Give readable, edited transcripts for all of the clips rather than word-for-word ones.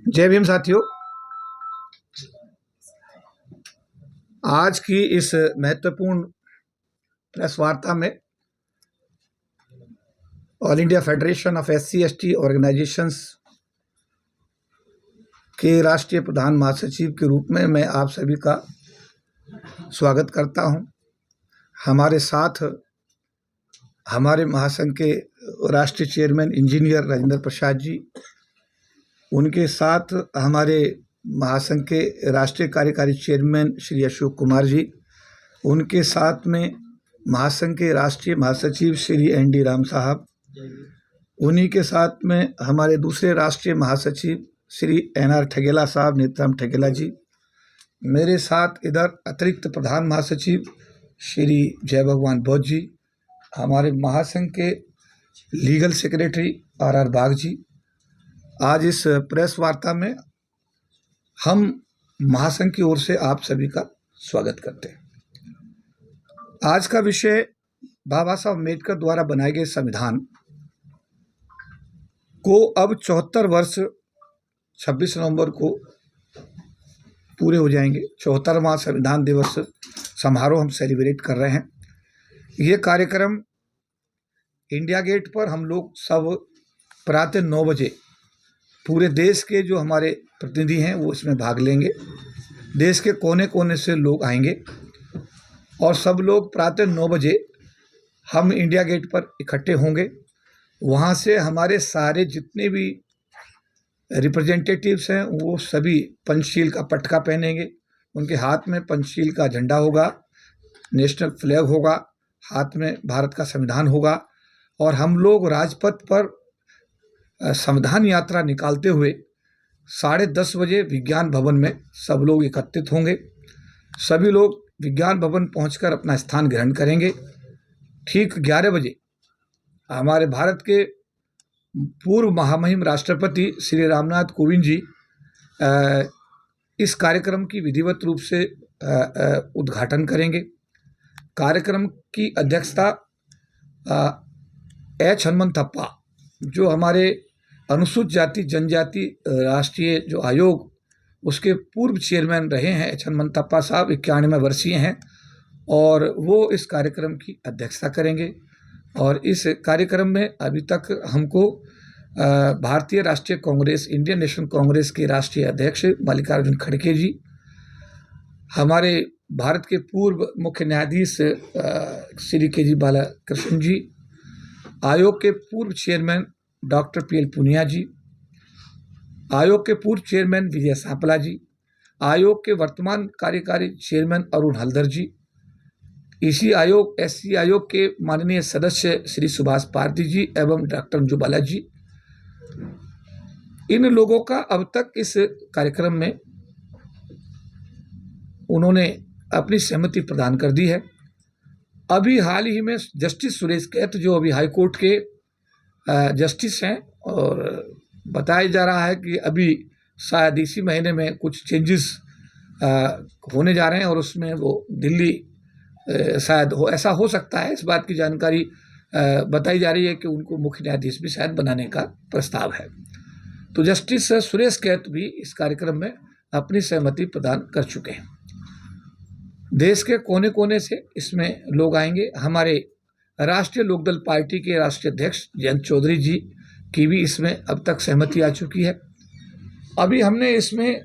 जय भीम साथियों। आज की इस महत्वपूर्ण प्रेस वार्ता में all India federation of SC/ST organisations के राष्ट्रीय प्रधान महासचिव के रूप में मैं आप सभी का स्वागत करता हूं। हमारे साथ हमारे महासंघ के राष्ट्रीय चेयरमैन इंजीनियर राजेंद्र प्रसाद जी, उनके साथ हमारे महासंघ के राष्ट्रीय कार्यकारी चेयरमैन श्री अशोक कुमार जी, उनके साथ में महासंघ के राष्ट्रीय महासचिव श्री ND राम साहब, उन्हीं के साथ में हमारे दूसरे राष्ट्रीय महासचिव श्री NR ठगेला साहब, नेत्राम ठगेला जी, मेरे साथ इधर अतिरिक्त प्रधान महासचिव श्री जय भगवान बौद्ध जी, हमारे महासंघ के लीगल सेक्रेटरी RR बाग जी। आज इस प्रेस वार्ता में हम महासंघ की ओर से आप सभी का स्वागत करते हैं। आज का विषय बाबा साहब अम्बेडकर द्वारा बनाए गए संविधान को अब 74 वर्ष 26 नवंबर को पूरे हो जाएंगे। 74वां संविधान दिवस समारोह हम सेलिब्रेट कर रहे हैं। ये कार्यक्रम इंडिया गेट पर हम लोग सब प्रातः 9 बजे पूरे देश के जो हमारे प्रतिनिधि हैं वो इसमें भाग लेंगे। देश के कोने कोने से लोग आएंगे और सब लोग प्रातः 9 बजे हम इंडिया गेट पर इकट्ठे होंगे। वहाँ से हमारे सारे जितने भी रिप्रेजेंटेटिव्स हैं वो सभी पंचशील का पटका पहनेंगे। उनके हाथ में पंचशील का झंडा होगा, नेशनल फ्लैग होगा, हाथ में भारत का संविधान होगा और हम लोग राजपथ पर संविधान यात्रा निकालते हुए 10:30 बजे विज्ञान भवन में सब लोग एकत्रित होंगे। सभी लोग विज्ञान भवन पहुंचकर अपना स्थान ग्रहण करेंगे। ठीक 11 बजे हमारे भारत के पूर्व महामहिम राष्ट्रपति श्री रामनाथ कोविंद जी इस कार्यक्रम की विधिवत रूप से उद्घाटन करेंगे। कार्यक्रम की अध्यक्षता H हनुमंतप्पा, जो हमारे अनुसूचित जाति जनजाति राष्ट्रीय जो आयोग उसके पूर्व चेयरमैन रहे हैं, H हनुमंतप्पा साहब 91 वर्षीय हैं और वो इस कार्यक्रम की अध्यक्षता करेंगे। और इस कार्यक्रम में अभी तक हमको भारतीय राष्ट्रीय कांग्रेस, इंडियन नेशनल कांग्रेस के राष्ट्रीय अध्यक्ष मल्लिकार्जुन खड़गे जी, हमारे भारत के पूर्व मुख्य न्यायाधीश श्री KG बालाकृष्ण जी, आयोग के पूर्व चेयरमैन डॉक्टर PL पूनिया जी, आयोग के पूर्व चेयरमैन विजय सांपला जी, आयोग के वर्तमान कार्यकारी चेयरमैन अरुण हल्दर जी, इसी आयोग SC आयोग के माननीय सदस्य श्री सुभाष पारधी जी एवं डॉक्टर अंजू बाला जी, इन लोगों का अब तक इस कार्यक्रम में उन्होंने अपनी सहमति प्रदान कर दी है। अभी हाल ही में जस्टिस सुरेश कैत, जो अभी हाई कोर्ट के जस्टिस हैं, और बताया जा रहा है कि अभी शायद इसी महीने में कुछ चेंजेस होने जा रहे हैं और उसमें वो दिल्ली शायद ऐसा हो सकता है, इस बात की जानकारी बताई जा रही है कि उनको मुख्य न्यायाधीश भी शायद बनाने का प्रस्ताव है। तो जस्टिस सुरेश कैत भी इस कार्यक्रम में अपनी सहमति प्रदान कर चुके हैं। देश के कोने कोने से इसमें लोग आएंगे। हमारे राष्ट्रीय लोकदल पार्टी के राष्ट्रीय अध्यक्ष जयंत चौधरी जी की भी इसमें अब तक सहमति आ चुकी है। अभी हमने इसमें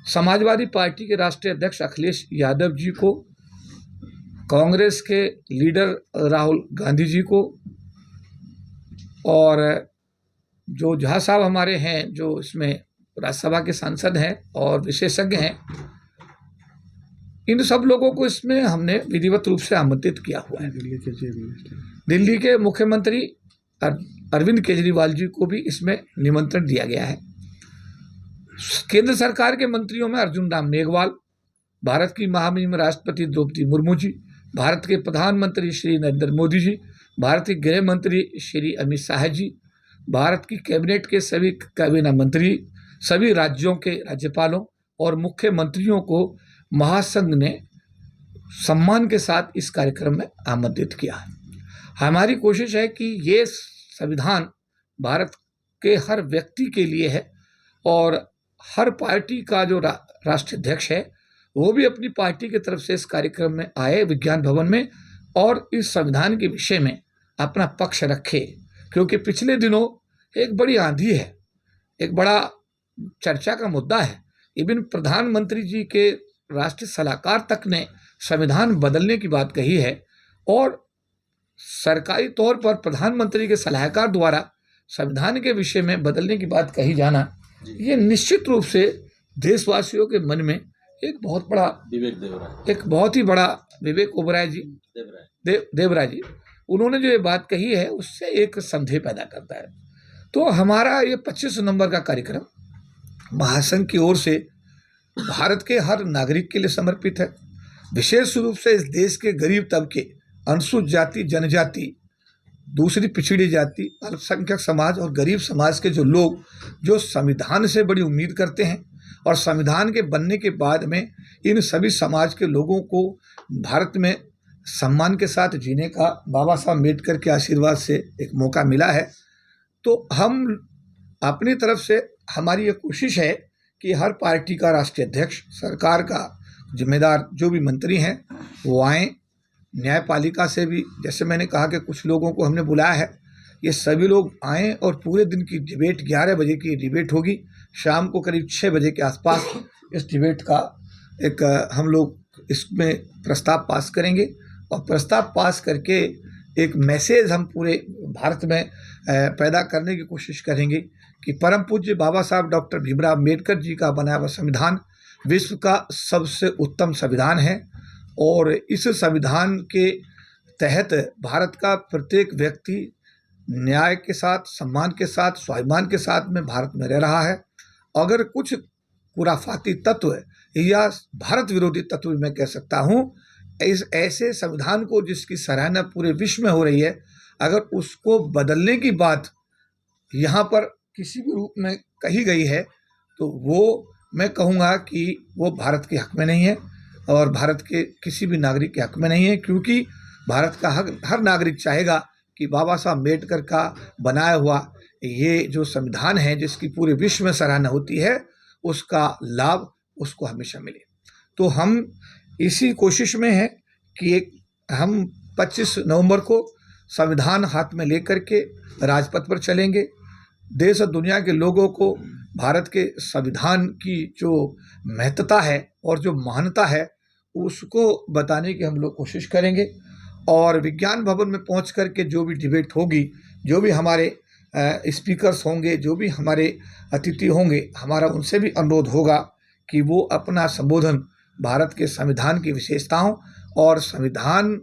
समाजवादी पार्टी के राष्ट्रीय अध्यक्ष अखिलेश यादव जी को, कांग्रेस के लीडर राहुल गांधी जी को, और जो झा साहब हमारे हैं जो इसमें राज्यसभा के सांसद हैं और विशेषज्ञ हैं, इन सब लोगों को इसमें हमने विधिवत रूप से आमंत्रित किया हुआ है। दिल्ली के मुख्यमंत्री अरविंद केजरीवाल जी को भी इसमें निमंत्रण दिया गया है। केंद्र सरकार के मंत्रियों में अर्जुन राम मेघवाल, भारत की महामहिम राष्ट्रपति द्रौपदी मुर्मू जी, भारत के प्रधानमंत्री श्री नरेंद्र मोदी जी, भारत के गृह मंत्री श्री अमित शाह जी, भारत की कैबिनेट के सभी कैबिनेट मंत्री, सभी राज्यों के राज्यपालों और मुख्यमंत्रियों को महासंघ ने सम्मान के साथ इस कार्यक्रम में आमंत्रित किया है। हमारी कोशिश है कि ये संविधान भारत के हर व्यक्ति के लिए है और हर पार्टी का जो राष्ट्रीय अध्यक्ष है वो भी अपनी पार्टी की तरफ से इस कार्यक्रम में आए विज्ञान भवन में, और इस संविधान के विषय में अपना पक्ष रखे, क्योंकि पिछले दिनों एक बड़ी आंधी है, एक बड़ा चर्चा का मुद्दा है। इवन प्रधानमंत्री जी के राष्ट्रीय सलाहकार तक ने संविधान बदलने की बात कही है, और सरकारी तौर पर प्रधानमंत्री के सलाहकार द्वारा संविधान के विषय में बदलने की बात कही जाना, ये निश्चित रूप से देशवासियों के मन में एक बहुत बड़ा एक बहुत ही बड़ा विवेक ओबराय जी देवराय जी उन्होंने जो ये बात कही है उससे एक संदेह पैदा करता है। तो हमारा ये 25 नवंबर का कार्यक्रम महासंघ की ओर से भारत के हर नागरिक के लिए समर्पित है। विशेष रूप से इस देश के गरीब तबके, अनुसूचित जाति, जनजाति, दूसरी पिछड़ी जाति, अल्पसंख्यक समाज और गरीब समाज के जो लोग जो संविधान से बड़ी उम्मीद करते हैं, और संविधान के बनने के बाद में इन सभी समाज के लोगों को भारत में सम्मान के साथ जीने का बाबा साहब अम्बेडकर के आशीर्वाद से एक मौका मिला है। तो हम अपनी तरफ से हमारी ये कोशिश है कि हर पार्टी का राष्ट्रीय अध्यक्ष, सरकार का जिम्मेदार जो भी मंत्री हैं वो आएँ, न्यायपालिका से भी, जैसे मैंने कहा कि कुछ लोगों को हमने बुलाया है, ये सभी लोग आएँ और पूरे दिन की डिबेट, 11 बजे की डिबेट होगी, शाम को करीब 6 बजे के आसपास इस डिबेट का एक हम लोग इसमें प्रस्ताव पास करेंगे, और प्रस्ताव पास करके एक मैसेज हम पूरे भारत में पैदा करने की कोशिश करेंगे कि परम पूज्य बाबा साहब डॉक्टर भीमराव अम्बेडकर जी का बनाया हुआ संविधान विश्व का सबसे उत्तम संविधान है, और इस संविधान के तहत भारत का प्रत्येक व्यक्ति न्याय के साथ, सम्मान के साथ, स्वाभिमान के साथ में भारत में रह रहा है। अगर कुछ खुराफाती तत्व या भारत विरोधी तत्व मैं कह सकता हूँ, इस ऐसे संविधान को जिसकी सराहना पूरे विश्व में हो रही है, अगर उसको बदलने की बात यहाँ पर किसी भी रूप में कही गई है तो वो मैं कहूँगा कि वो भारत के हक में नहीं है, और भारत के किसी भी नागरिक के हक में नहीं है, क्योंकि भारत का हर नागरिक चाहेगा कि बाबा साहब अम्बेडकर का बनाया हुआ ये जो संविधान है जिसकी पूरे विश्व में सराहना होती है, उसका लाभ उसको हमेशा मिले। तो हम इसी कोशिश में हैं कि हम 25 नवंबर को संविधान हाथ में लेकर के राजपथ पर चलेंगे, देश और दुनिया के लोगों को भारत के संविधान की जो महत्ता है और जो महानता है उसको बताने की हम लोग कोशिश करेंगे, और विज्ञान भवन में पहुंच कर के जो भी डिबेट होगी, जो भी हमारे स्पीकर्स होंगे, जो भी हमारे अतिथि होंगे, हमारा उनसे भी अनुरोध होगा कि वो अपना संबोधन भारत के संविधान की विशेषताओं और संविधान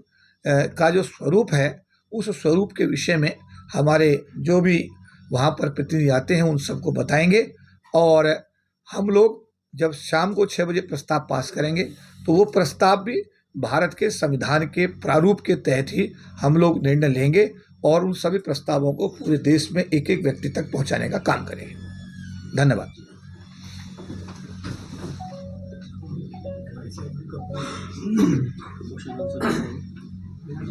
का जो स्वरूप है उस स्वरूप के विषय में हमारे जो भी वहाँ पर प्रतिनिधि आते हैं उन सबको बताएंगे। और हम लोग जब शाम को 6 बजे प्रस्ताव पास करेंगे तो वो प्रस्ताव भी भारत के संविधान के प्रारूप के तहत ही हम लोग निर्णय लेंगे, और उन सभी प्रस्तावों को पूरे देश में एक एक व्यक्ति तक पहुंचाने का काम करेंगे। धन्यवाद।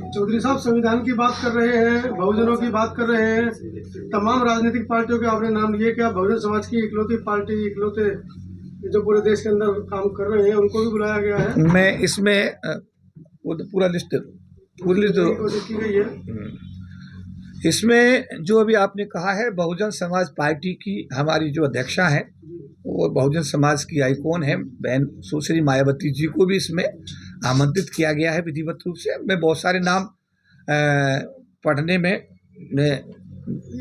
चौधरी साहब, संविधान की बात कर रहे हैं, बहुजनों की बात कर रहे हैं, तमाम राजनीतिक पार्टियों के आपने नाम लिए, क्या बहुजन समाज की इकलौती पार्टी, इकलौते जो पूरे देश के अंदर काम कर रहे हैं उनको भी बुलाया गया है? मैं इसमें वो पूरा लिस्ट की गई है। इसमें जो अभी आपने कहा है, बहुजन समाज पार्टी की हमारी जो अध्यक्षा है वो बहुजन समाज की आइकॉन है बहन सुश्री मायावती जी को भी इसमें आमंत्रित किया गया है विधिवत रूप से। मैं बहुत सारे नाम पढ़ने में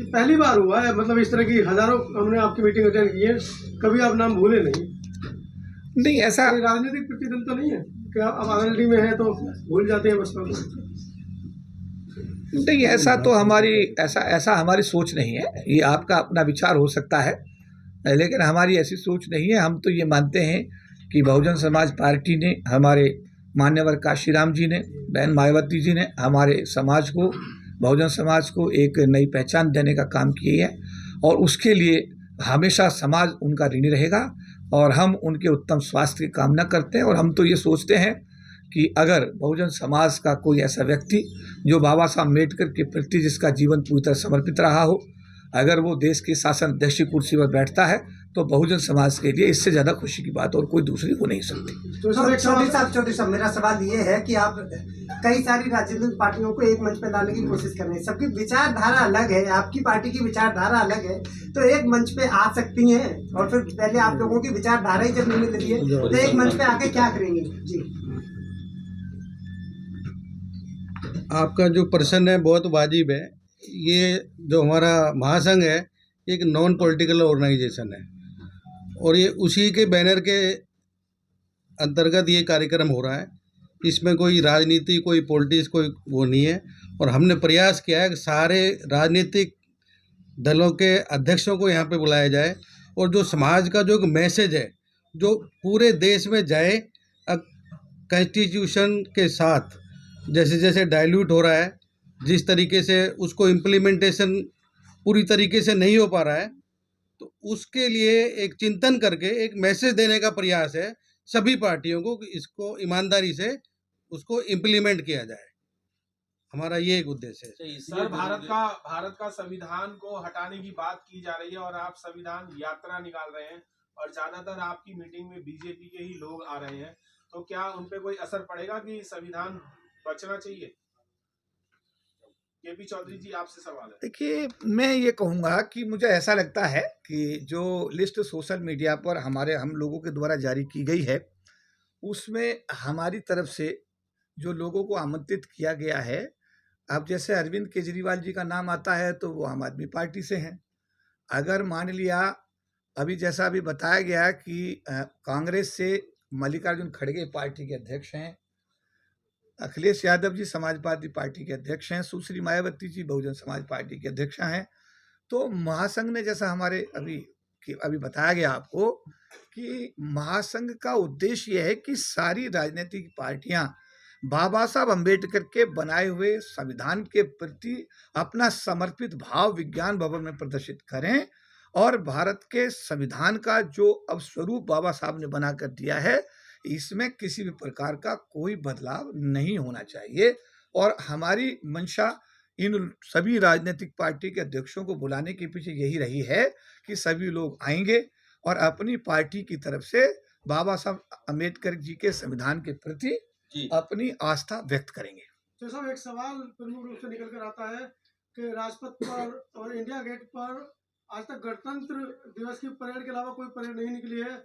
पहली बार हुआ है, मतलब इस तरह की हजारों हमने आपकी मीटिंग अटेंड की है, कभी आप नाम भूले नहीं? ऐसा राजनीतिक प्रतिदल तो नहीं है कि आप आरएलडी में है तो भूल जाते हैं बसपा को? नहीं, ऐसा तो ऐसा हमारी सोच नहीं है। ये आपका अपना विचार हो सकता है, लेकिन हमारी ऐसी सोच नहीं है। हम तो ये मानते हैं कि बहुजन समाज पार्टी ने, हमारे मान्यवर काशीराम जी ने, बहन मायावती जी ने हमारे समाज को, बहुजन समाज को एक नई पहचान देने का काम किया है, और उसके लिए हमेशा समाज उनका ऋणी रहेगा, और हम उनके उत्तम स्वास्थ्य की कामना करते हैं। और हम तो ये सोचते हैं कि अगर बहुजन समाज का कोई ऐसा व्यक्ति जो बाबा साहब अम्बेडकर के प्रति जिसका जीवन पूरी तरह समर्पित रहा हो, अगर वो देश के शासन अध्यक्ष की कुर्सी पर बैठता है तो बहुजन समाज के लिए इससे ज़्यादा खुशी की बात और कोई दूसरी हो नहीं सकती। तो चौधरी साहब मेरा सवाल ये है कि आप कई सारी राजनीतिक पार्टियों को एक मंच पर लाने की कोशिश कर रहे हैं, सबकी विचारधारा अलग है, आपकी पार्टी की विचारधारा अलग है, तो एक मंच पे आ सकती हैं और फिर पहले आप लोगों की विचारधारा ही जब नहीं मिल रही है तो एक मंच पे आके क्या करेंगे? जी, आपका जो प्रश्न है बहुत वाजिब है। ये जो हमारा महासंघ है एक नॉन पॉलिटिकल ऑर्गेनाइजेशन है और ये उसी के बैनर के अंतर्गत ये कार्यक्रम हो रहा है। इसमें कोई राजनीति, कोई पॉलिटिक्स, कोई वो नहीं है। और हमने प्रयास किया है कि सारे राजनीतिक दलों के अध्यक्षों को यहाँ पे बुलाया जाए और जो समाज का जो मैसेज है जो पूरे देश में जाए, कॉन्स्टिट्यूशन के साथ जैसे जैसे डाइल्यूट हो रहा है, जिस तरीके से उसको इम्प्लीमेंटेशन पूरी तरीके से नहीं हो पा रहा है, तो उसके लिए एक चिंतन करके एक मैसेज देने का प्रयास है सभी पार्टियों को कि इसको ईमानदारी से उसको इम्प्लीमेंट किया जाए। हमारा ये एक उद्देश्य है। सर, भारत का संविधान को हटाने की बात की जा रही है और आप संविधान यात्रा निकाल रहे हैं और ज्यादातर आपकी मीटिंग में बीजेपी के ही लोग आ रहे हैं, तो क्या उन पे कोई असर पड़ेगा कि संविधान बचना चाहिए? केपी चौधरी जी, आपसे सवाल है। देखिए, मैं ये कहूँगा कि मुझे ऐसा लगता है कि जो लिस्ट सोशल मीडिया पर हम लोगों के द्वारा जारी की गई है, उसमें हमारी तरफ से जो लोगों को आमंत्रित किया गया है, अब जैसे अरविंद केजरीवाल जी का नाम आता है तो वो आम आदमी पार्टी से हैं। अगर मान लिया अभी जैसा अभी बताया गया कि कांग्रेस से मल्लिकार्जुन खड़गे पार्टी के अध्यक्ष हैं, अखिलेश यादव जी समाजवादी पार्टी के अध्यक्ष हैं, सुश्री मायावती जी बहुजन समाज पार्टी के अध्यक्ष हैं। तो महासंघ ने जैसा हमारे अभी बताया गया आपको कि महासंघ का उद्देश्य यह है कि सारी राजनीतिक पार्टियां बाबा साहब अम्बेडकर के बनाए हुए संविधान के प्रति अपना समर्पित भाव विज्ञान भवन में प्रदर्शित करें और भारत के संविधान का जो अब स्वरूप बाबा साहब ने बनाकर दिया है, इसमें किसी भी प्रकार का कोई बदलाव नहीं होना चाहिए। और हमारी मंशा इन सभी राजनीतिक पार्टी के अध्यक्षों को बुलाने के पीछे यही रही है कि सभी लोग आएंगे और अपनी पार्टी की तरफ से बाबा साहब अम्बेडकर जी के संविधान के प्रति अपनी आस्था व्यक्त करेंगे। तो साहब, एक सवाल प्रमुख रूप से निकल कर आता है कि राजपथ पर और इंडिया गेट पर आज तक गणतंत्र दिवस की परेड के अलावा कोई परेड नहीं निकली है।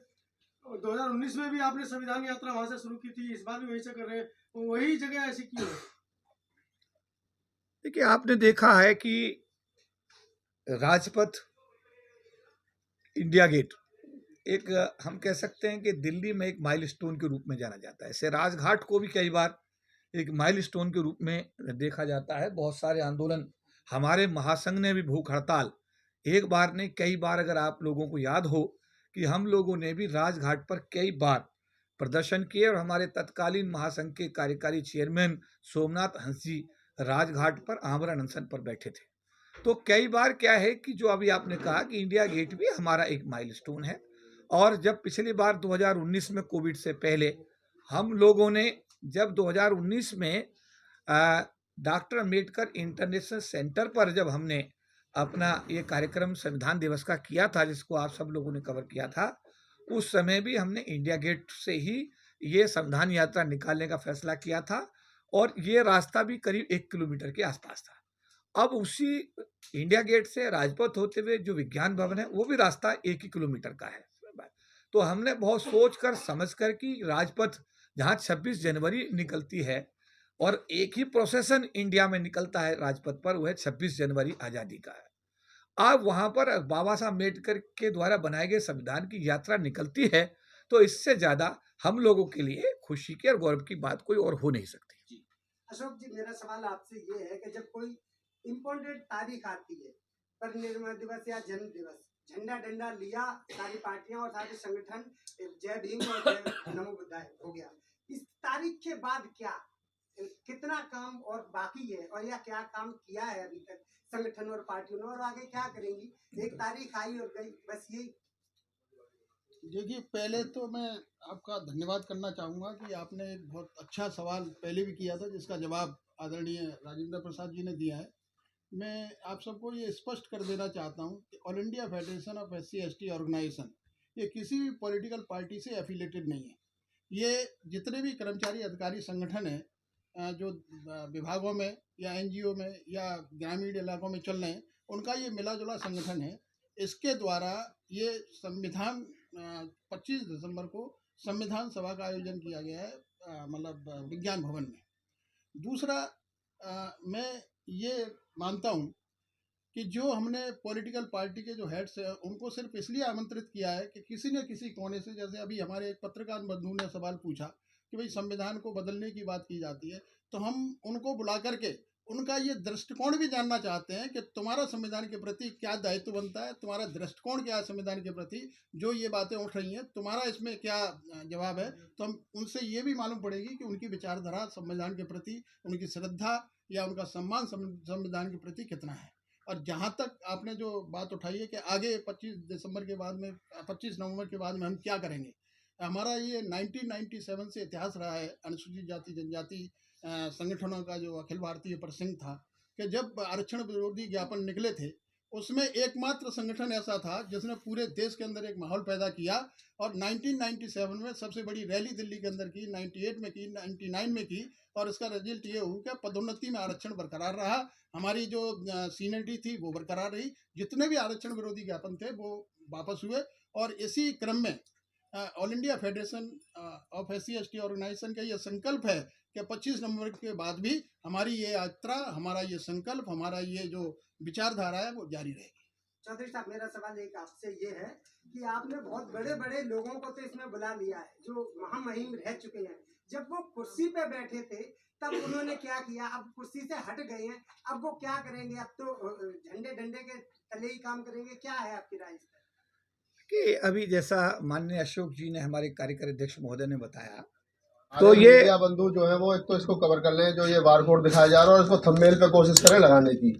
2019 में भी आपने संविधान यात्रा वहां से शुरू की थी, इस बार भी वहीं से कर रहे हैं, वही जगह ऐसी क्यों है? देखिए, आपने देखा है कि राजपथ, इंडिया गेट एक हम कह सकते हैं कि दिल्ली में एक माइलस्टोन के रूप में जाना जाता है। ऐसे राजघाट को भी कई बार एक माइलस्टोन के रूप में देखा जाता है। बहुत सारे आंदोलन, हमारे महासंघ ने भी भूख हड़ताल एक बार नहीं कई बार, अगर आप लोगों को याद हो कि हम लोगों ने भी राजघाट पर कई बार प्रदर्शन किए और हमारे तत्कालीन महासंघ के कार्यकारी चेयरमैन सोमनाथ हंस जी राजघाट पर आमरण अनशन पर बैठे थे। तो कई बार क्या है कि जो अभी आपने कहा कि इंडिया गेट भी हमारा एक माइलस्टोन है। और जब पिछली बार 2019 में कोविड से पहले हम लोगों ने जब 2019 में डॉक्टर अम्बेडकर इंटरनेशनल सेंटर पर जब हमने अपना ये कार्यक्रम संविधान दिवस का किया था, जिसको आप सब लोगों ने कवर किया था, उस समय भी हमने इंडिया गेट से ही ये संविधान यात्रा निकालने का फैसला किया था और ये रास्ता भी करीब 1 किलोमीटर के आसपास था। अब उसी इंडिया गेट से राजपथ होते हुए जो विज्ञान भवन है वो भी रास्ता 1 ही किलोमीटर का है। तो हमने बहुत सोच कर समझ कर कि राजपथ जहाँ 26 जनवरी निकलती है और एक ही प्रोसेसन इंडिया में निकलता है राजपथ पर, वह 26 जनवरी आज़ादी का है। अब वहाँ पर बाबा साहब अम्बेडकर के द्वारा बनाए गए संविधान की यात्रा निकलती है, तो इससे ज़्यादा हम लोगों के लिए खुशी की और गौरव की बात कोई और हो नहीं सकती। अशोक जी, मेरा सवाल आपसे ये है कि जब कोई इम्पोर्टेंट तारीख आती है, परिनिर्वाण दिवस या जन्म दिवस, झंडा डंडा लिया सारी पार्टियां और सारे संगठन, जय भीम और जय नमो बुद्धाय हो गया। इस तारीख के बाद क्या कितना काम और बाकी है और या क्या काम किया है अभी तक संगठन और पार्टियों ने, और आगे क्या करेंगी? एक तारीख आई और गई, बस यही। देखिए, पहले तो मैं आपका धन्यवाद करना चाहूँगा कि आपने एक बहुत अच्छा सवाल पहले भी किया था जिसका जवाब आदरणीय राजेंद्र प्रसाद जी ने दिया है। मैं आप सबको ये स्पष्ट कर देना चाहता हूँ कि all India federation of SC ST organisation ये किसी भी पॉलिटिकल पार्टी से एफिलेटेड नहीं है। ये जितने भी कर्मचारी अधिकारी संगठन हैं जो विभागों में या एनजीओ में या ग्रामीण इलाकों में चल रहे हैं, उनका ये मिला जुला संगठन है। इसके द्वारा ये संविधान 25 दिसंबर को संविधान सभा का आयोजन किया गया है, मतलब विज्ञान भवन में। दूसरा, मैं ये मानता हूँ कि जो हमने पॉलिटिकल पार्टी के जो हेड्स हैं उनको सिर्फ इसलिए आमंत्रित किया है कि किसी न किसी कोने से, जैसे अभी हमारे एक पत्रकार बंधु ने सवाल पूछा कि भाई संविधान को बदलने की बात की जाती है, तो हम उनको बुला करके उनका ये दृष्टिकोण भी जानना चाहते हैं कि तुम्हारा संविधान के प्रति क्या दायित्व बनता है, तुम्हारा दृष्टिकोण क्या है संविधान के प्रति, जो ये बातें उठ रही हैं तुम्हारा इसमें क्या जवाब है। तो हम उनसे ये भी मालूम पड़ेगी कि उनकी विचारधारा संविधान के प्रति, उनकी श्रद्धा या उनका सम्मान संविधान के प्रति कितना है। और जहाँ तक आपने जो बात उठाई है कि आगे 25 दिसंबर के बाद में, 25 नवंबर के बाद में हम क्या करेंगे, हमारा ये 1997 से इतिहास रहा है अनुसूचित जाति जनजाति संगठनों का, जो अखिल भारतीय परिसंघ था, कि जब आरक्षण विरोधी ज्ञापन निकले थे उसमें एकमात्र संगठन ऐसा था जिसने पूरे देश के अंदर एक माहौल पैदा किया और 1997 में सबसे बड़ी रैली दिल्ली के अंदर की, 98 में की, 99 में की, और इसका रिजल्ट ये हुआ कि पदोन्नति में आरक्षण बरकरार रहा, हमारी जो सीनियरिटी थी वो बरकरार रही, जितने भी आरक्षण विरोधी ज्ञापन थे वो वापस हुए। और इसी क्रम में all India federation of SC/ST organisation का ये संकल्प है कि 25 नवंबर के बाद भी हमारी ये यात्रा, हमारा ये संकल्प, हमारा ये जो विचारधारा है वो जारी रहेगी। चौधरी साहब, मेरा सवाल एक आपसे ये है कि आपने बहुत बड़े बड़े लोगों को तो इसमें बुला लिया है जो महामहिम रह चुके हैं। जब वो कुर्सी पे बैठे थे तब उन्होंने क्या किया, अब कुर्सी से हट गए हैं, अब वो क्या करेंगे? अब तो झंडे डंडे के तले ही काम करेंगे। क्या है आपकी राय इस पर? कि अभी जैसा माननीय अशोक जी ने, हमारे कार्यकारी अध्यक्ष महोदय ने बताया, तो ये मीडिया बंधु जो है वो एक तो इसको कवर कर लें, जो ये बारकोड दिखाया जा रहा है और इसको थंबनेल पे कोशिश करें लगाने की।